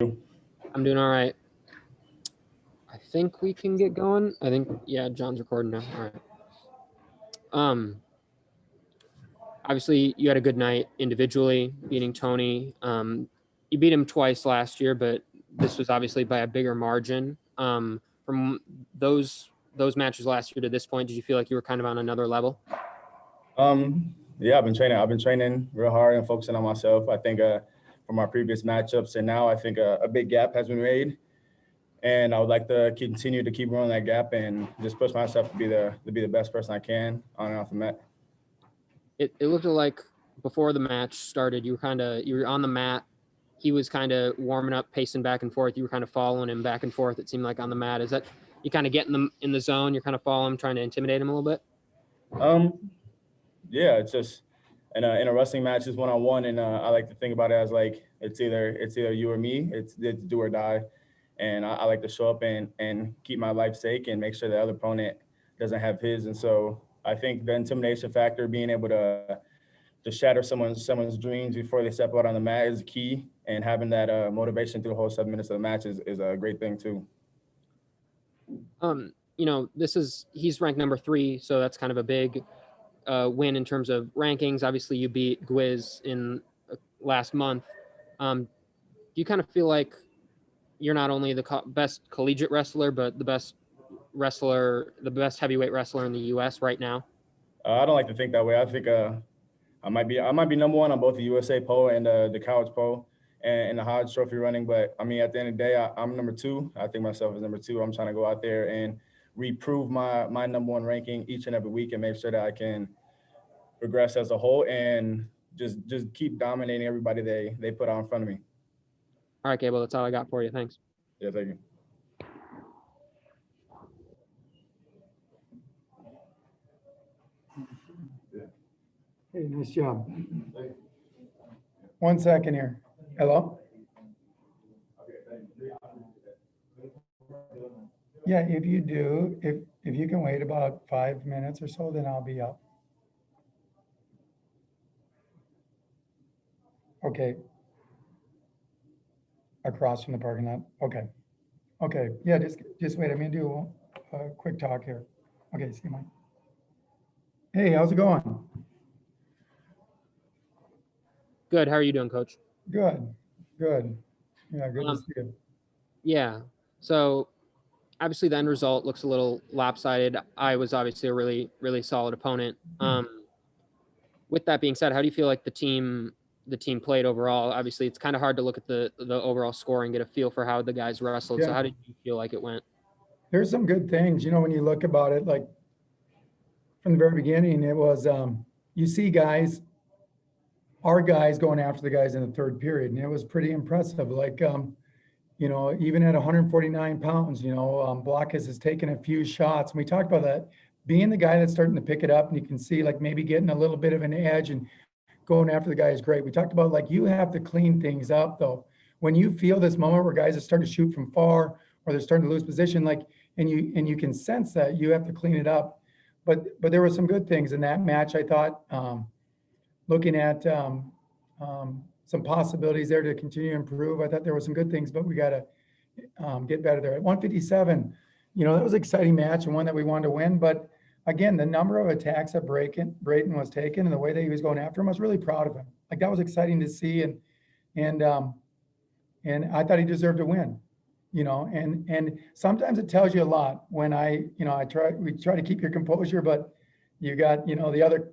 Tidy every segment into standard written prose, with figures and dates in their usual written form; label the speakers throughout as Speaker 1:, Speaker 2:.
Speaker 1: I'm doing all right. I think we can get going. I think yeah, John's recording now. All right. Um, Obviously you had a good night individually, beating Tony. You beat him twice last year, but this was obviously by a bigger margin. From those matches last year to this point, did you feel like you were kind of on another level?
Speaker 2: Yeah, I've been training. I've been training real hard and focusing on myself. I think from our previous matchups and now, I think a big gap has been made, and I would like to continue to keep growing that gap and just push myself to be the best person I can on and off the mat.
Speaker 1: It looked like before the match started, you were on the mat. He was kind of warming up, pacing back and forth. You were kind of following him back and forth. It seemed like on the mat. Is that you kind of get in the zone? You're kind of following him, trying to intimidate him a little bit.
Speaker 2: Um, yeah, it's just in a wrestling match is one on one, and I like to think about it as like it's either you or me. It's do or die, and I like to show up and keep my life's sake and make sure the other opponent doesn't have his. And so I think the intimidation factor, being able to shatter someone's dreams before they step out on the mat is key, and having that motivation through the whole 7 minutes of the match is a great thing too.
Speaker 1: He's ranked number 3, so that's kind of a big win in terms of rankings. Obviously, you beat Gwiz in last month. Do you kind of feel like you're not only the best collegiate wrestler, but the best heavyweight wrestler in the U.S. right now?
Speaker 2: I don't like to think that way. I think I might be number one on both the USA pole and the college pole and the Hodge Trophy running. But I mean, at the end of the day, I'm number two. I think myself as number two. I'm trying to go out there and reprove my number one ranking each and every week and make sure that I can progress as a whole and just keep dominating everybody they put out in front of me.
Speaker 1: All right, Gable, that's all I got for you. Thanks.
Speaker 2: Yeah, thank you.
Speaker 3: Hey, nice job. 1 second here. Hello? Yeah, if you do, if you can wait about 5 minutes or so, then I'll be up. Okay. Across from the parking lot. Okay. Okay. Yeah, just wait. I'm gonna do a quick talk here. Okay, see you, Mike. Hey, how's it going?
Speaker 1: Good. How are you doing, Coach?
Speaker 3: Good. Good. Yeah, good to see you.
Speaker 1: Yeah. So obviously the end result looks a little lopsided. I was obviously a really, really solid opponent. With that being said, how do you feel like the team played overall? Obviously, it's kind of hard to look at the overall score and get a feel for how the guys wrestled. So
Speaker 3: Yeah.
Speaker 1: how did you feel like it went?
Speaker 3: There's some good things, when you look about it, like from the very beginning, it was, you see guys, our guys going after the guys in the third period, and it was pretty impressive. Like, even at 149 pounds, Blockus has taken a few shots. And we talked about that, being the guy that's starting to pick it up, and you can see like maybe getting a little bit of an edge and going after the guy is great. We talked about like you have to clean things up though. When you feel this moment where guys are starting to shoot from far or they're starting to lose position, like and you can sense that you have to clean it up. But there were some good things in that match. I thought looking at some possibilities there to continue to improve. I thought there were some good things, but we got to get better there. At 157, that was an exciting match and one that we wanted to win. But again, the number of attacks that Brayton was taking and the way that he was going after him, I was really proud of him. Like that was exciting to see, and I thought he deserved to win. And sometimes it tells you a lot when we try to keep your composure, but you got the other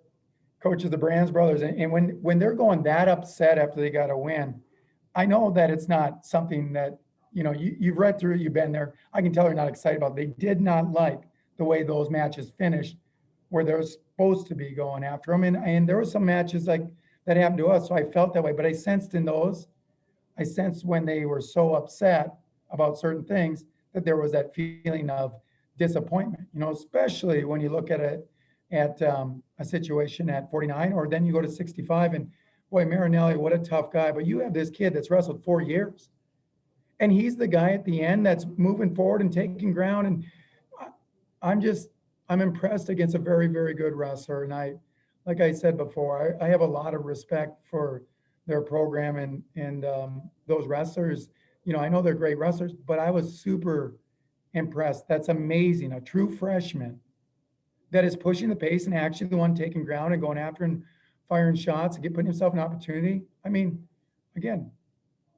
Speaker 3: coaches, the Brands brothers, and when they're going that upset after they got a win, I know that it's not something that you've read through, you've been there. I can tell they're not excited about it. They did not like the way those matches finished, where they're supposed to be going after them. And there were some matches like that happened to us, so I felt that way. But I sensed when they were so upset about certain things that there was that feeling of disappointment. Especially when you look at it at a situation at 49, or then you go to 65, and boy, Marinelli, what a tough guy. But you have this kid that's wrestled 4 years, and he's the guy at the end that's moving forward and taking ground. And I'm impressed against a very, very good wrestler. And like I said before, I have a lot of respect for their program and those wrestlers You know, I know they're great wrestlers, but I was super impressed. That's amazing. A true freshman that is pushing the pace and actually the one taking ground and going after and firing shots and putting himself an opportunity. I mean, again,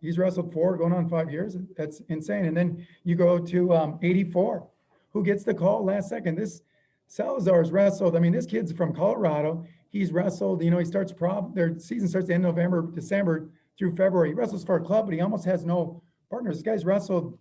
Speaker 3: he's wrestled 4 going on 5 years. That's insane. And then you go to 84, who gets the call last second. This Salazar's wrestled. I mean, this kid's from Colorado. He's wrestled, you know, he starts their season starts in November, December through February. He wrestles for a club, but he almost has no partners. This guy's wrestled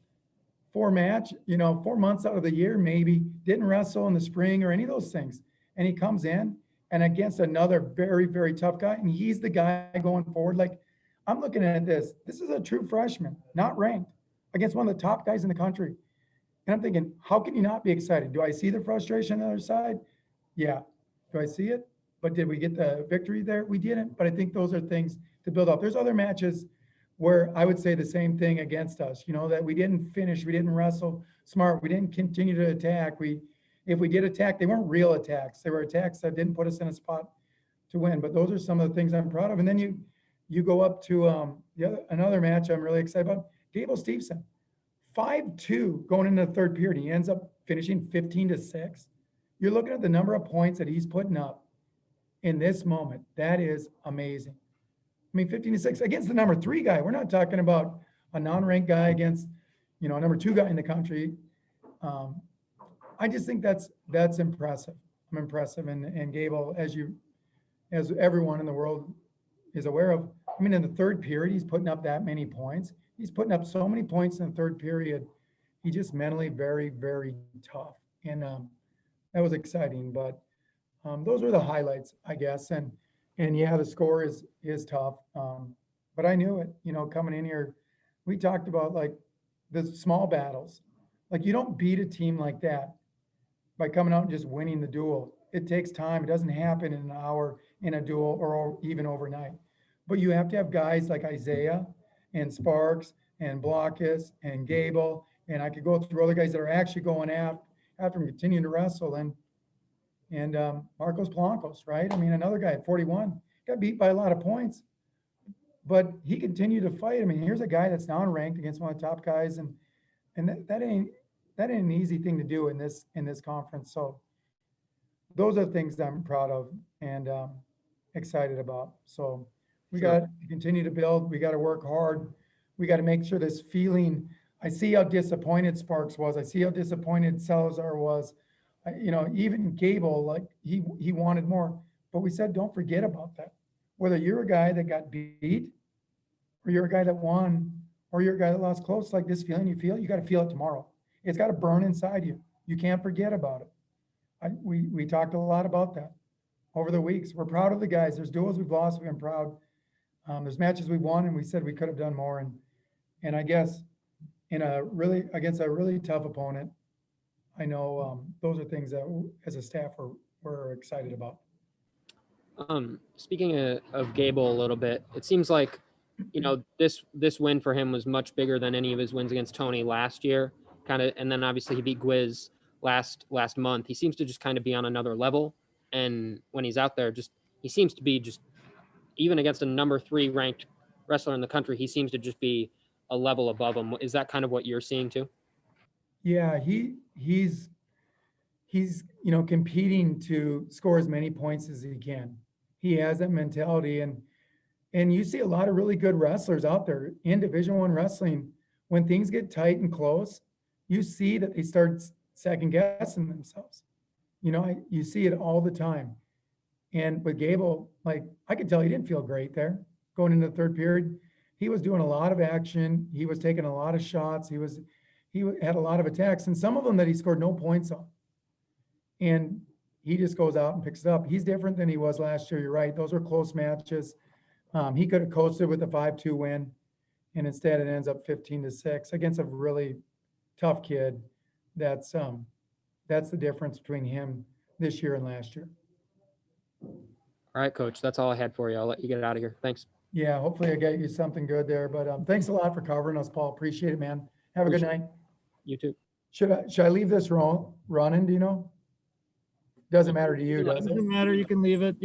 Speaker 3: 4 months out of the year, maybe didn't wrestle in the spring or any of those things. And he comes in and against another very, very tough guy. And he's the guy going forward. Like, I'm looking at this. This is a true freshman, not ranked, against one of the top guys in the country. And I'm thinking, how can you not be excited? Do I see the frustration on the other side? Yeah. Do I see it? But did we get the victory there? We didn't. But I think those are things to build up. There's other matches where I would say the same thing against us, you know, that we didn't finish, we didn't wrestle smart, we didn't continue to attack. If we did attack, they weren't real attacks. They were attacks that didn't put us in a spot to win. But those are some of the things I'm proud of. And then you go up to another match I'm really excited about. Gable Steveson, 5-2 going into the third period. He ends up finishing 15-6. You're looking at the number of points that he's putting up in this moment. That is amazing. I mean, 15-6 against the number 3 guy. We're not talking about a non-ranked guy against, you know, a number 2 guy in the country. I just think that's impressive. I'm impressive. And Gable, as everyone in the world is aware of, I mean, in the third period, he's putting up that many points. He's putting up so many points in the third period. He just mentally very, very tough. And that was exciting. But those were the highlights, I guess. And yeah, the score is tough. But I knew it, you know, coming in here, we talked about like the small battles. Like, you don't beat a team like that by coming out and just winning the duel. It takes time. It doesn't happen in an hour in a duel or even overnight. But you have to have guys like Isaiah and Sparks and Blockus and Gable. And I could go through other guys that are actually going after him, continuing to wrestle. And Marcos Blancos, right? I mean, another guy at 41 got beat by a lot of points, but he continued to fight. I mean, here's a guy that's non-ranked against one of the top guys, and that ain't an easy thing to do in this conference. So those are things that I'm proud of and excited about. So we got to continue to build. We got to work hard. We got to make sure this feeling. I see how disappointed Sparks was. I see how disappointed Salazar was. You know, even Gable, like he wanted more, but we said, don't forget about that. Whether you're a guy that got beat or you're a guy that won or you're a guy that lost close, like this feeling you feel, you got to feel it tomorrow. It's got to burn inside you. You can't forget about it. We talked a lot about that over the weeks. We're proud of the guys. There's duels we've lost. We've been proud. There's matches we won and we said we could have done more. And I guess against a really tough opponent, I know those are things that as a staff we're excited about.
Speaker 1: Speaking of Gable a little bit, it seems like, you know, this win for him was much bigger than any of his wins against Tony last year. And then obviously he beat Gwiz last month. He seems to just kind of be on another level. And when he's out there, he seems to be just, even against a number 3 ranked wrestler in the country, he seems to just be a level above him. Is that kind of what you're seeing too?
Speaker 3: Yeah, he's you know, competing to score as many points as he can. He has that mentality, and you see a lot of really good wrestlers out there in Division I wrestling. When things get tight and close, you see that they start second guessing themselves. You know, you see it all the time. And with Gable, like, I could tell he didn't feel great there going into the third period. He was doing a lot of action. He was taking a lot of shots. He had a lot of attacks, and some of them that he scored no points on. And he just goes out and picks it up. He's different than he was last year. You're right. Those were close matches. He could have coasted with a 5-2 win, and instead it ends up 15-6 against a really tough kid. That's the difference between him this year and last year.
Speaker 1: All right, Coach. That's all I had for you. I'll let you get out of here. Thanks.
Speaker 3: Yeah, hopefully I get you something good there. But thanks a lot for covering us, Paul. Appreciate it, man. Have a good night.
Speaker 1: You too.
Speaker 3: Should I leave this running? Do you know? Doesn't matter to you, does it?
Speaker 4: Doesn't matter. You can leave it.